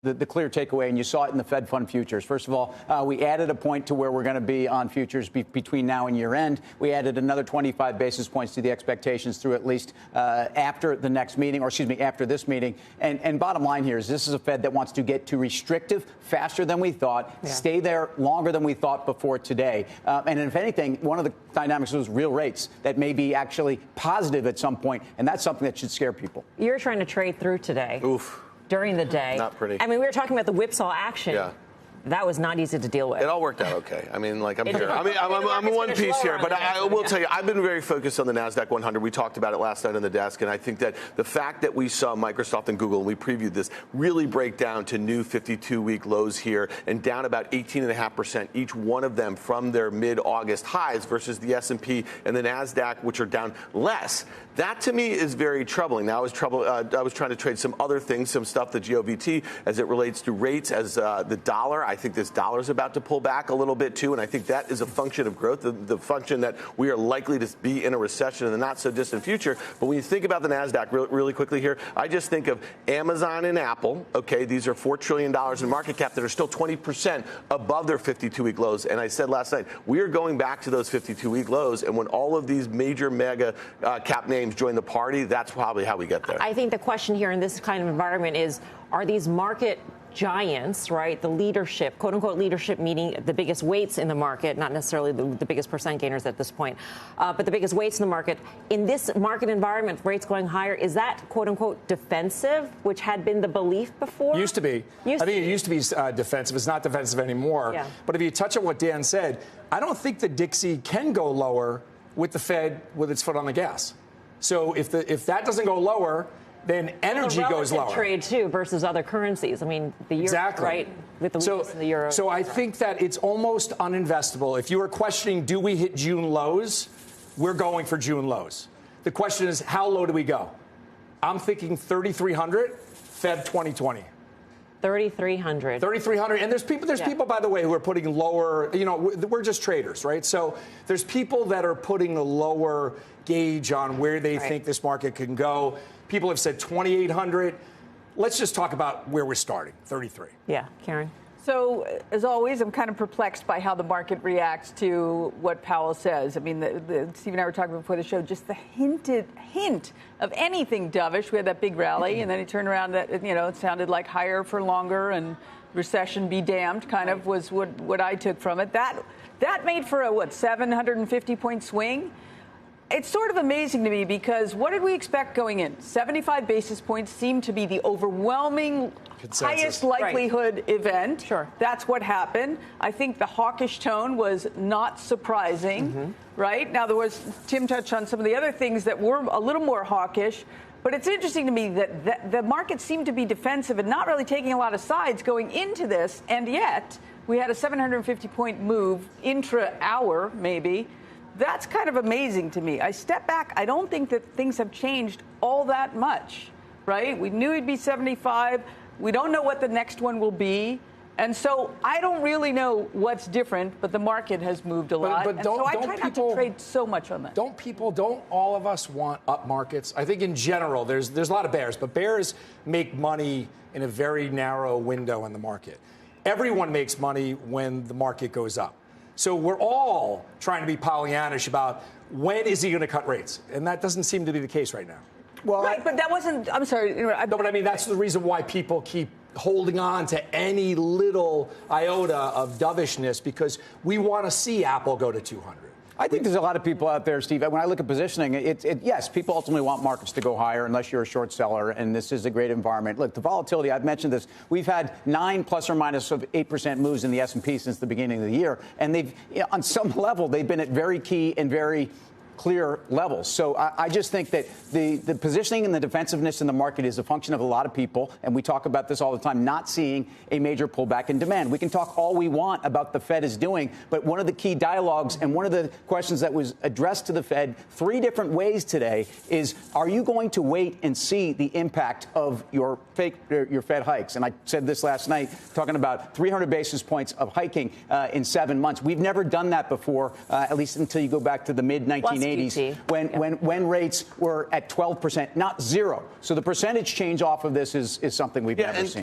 The clear takeaway, and you saw it in the Fed fund futures. First of all, we added a point to where we're going to be on futures between now and year end. We added another 25 basis points to the expectations through at least after the next meeting, or excuse me, after this meeting. And bottom line here is this is a Fed that wants to get to restrictive faster than we thought, stay there longer than we thought before today. And if anything, one of the dynamics was real rates that may be actually positive at some point, and that's something that should scare people. You're trying to trade through today. Oof. During the day. Not pretty. I mean, we were talking about the whipsaw action. Yeah. That was not easy to deal with. It all worked out okay. I mean, like, I'm here. I mean, I'm in one piece here, but I will tell you, I've been very focused on the Nasdaq 100. We talked about it last night on the desk, and I think that the fact that we saw Microsoft and Google, and we previewed this, really break down to new 52-week lows here and down about 18.5%, each one of them from their mid-August highs versus the S&P and the Nasdaq, which are down less. That, to me, is very troubling. Now, I was trying to trade some other things, some stuff, the GOVT, as it relates to rates, as the dollar. I think this dollar is about to pull back a little bit, too, and I think that is a function of growth, the function that we are likely to be in a recession in the not-so-distant future. But when you think about the Nasdaq really quickly here, I just think of Amazon and Apple. Okay, these are $4 trillion in market cap that are still 20% above their 52-week lows. And I said last night, we are going back to those 52-week lows, and when all of these major mega cap names join the party, that's probably how we get there. I think the question here in this kind of environment is, are these market giants, right, the leadership, quote unquote leadership, meaning the biggest weights in the market, not necessarily the biggest percent gainers at this point, but the biggest weights in the market. In this market environment, rates going higher, is that quote unquote defensive, which had been the belief before? Used to be. I think it used to be defensive. It's not defensive anymore. Yeah. But if you touch on what Dan said, I don't think the Dixie can go lower with the Fed with its foot on the gas. So if that doesn't go lower, then energy goes lower. Trade too versus other currencies. I mean, the euro, exactly. Right? With the weakness in the euro. So I think that it's almost uninvestable. If you were questioning, do we hit June lows? We're going for June lows. The question is, how low do we go? I'm thinking 3,300, Feb 2020. 3,300. 3,300. And there's people, by the way, who are putting lower, we're just traders, right? So there's people that are putting a lower gauge on where they think this market can go. People have said 2,800. Let's just talk about where we're starting, 33. Yeah, Karen. So, as always, I'm kind of perplexed by how the market reacts to what Powell says. I mean, Steve and I were talking before the show, just the hint of anything dovish. We had that big rally, and then he turned around that, it sounded like higher for longer and recession be damned kind of was what I took from it. That made for a, 750-point swing? It's sort of amazing to me because what did we expect going in? 75 basis points seemed to be the overwhelming consensus. Highest likelihood event. Sure. That's what happened. I think the hawkish tone was not surprising, right? Now, Tim touched on some of the other things that were a little more hawkish, but it's interesting to me that the market seemed to be defensive and not really taking a lot of sides going into this, and yet we had a 750-point move intra-hour, maybe. That's kind of amazing to me. I step back. I don't think that things have changed all that much, right? We knew he'd be 75. We don't know what the next one will be. And so I don't really know what's different, but the market has moved a lot. But so I try not to trade so much on that. Don't all of us want up markets? I think in general, there's a lot of bears, but bears make money in a very narrow window in the market. Everyone makes money when the market goes up. So we're all trying to be Pollyannish about when is he going to cut rates? And that doesn't seem to be the case right now. Well, right, but that wasn't, I'm sorry. No, but I mean, that's the reason why people keep holding on to any little iota of dovishness, because we want to see Apple go to 200. I think there's a lot of people out there, Steve. When I look at positioning, yes, people ultimately want markets to go higher unless you're a short seller, and this is a great environment. Look, the volatility, I've mentioned this. We've had 9 plus or minus of 8% moves in the S&P since the beginning of the year, and they've, on some level, they've been at very key and very clear levels. So I just think that the positioning and the defensiveness in the market is a function of a lot of people, and we talk about this all the time, not seeing a major pullback in demand. We can talk all we want about the Fed is doing, but one of the key dialogues and one of the questions that was addressed to the Fed 3 different ways today is, are you going to wait and see the impact of your Fed hikes? And I said this last night, talking about 300 basis points of hiking in 7 months. We've never done that before, at least until you go back to the mid-1980s. When rates were at 12%, not 0. So the percentage change off of this is something we've never seen.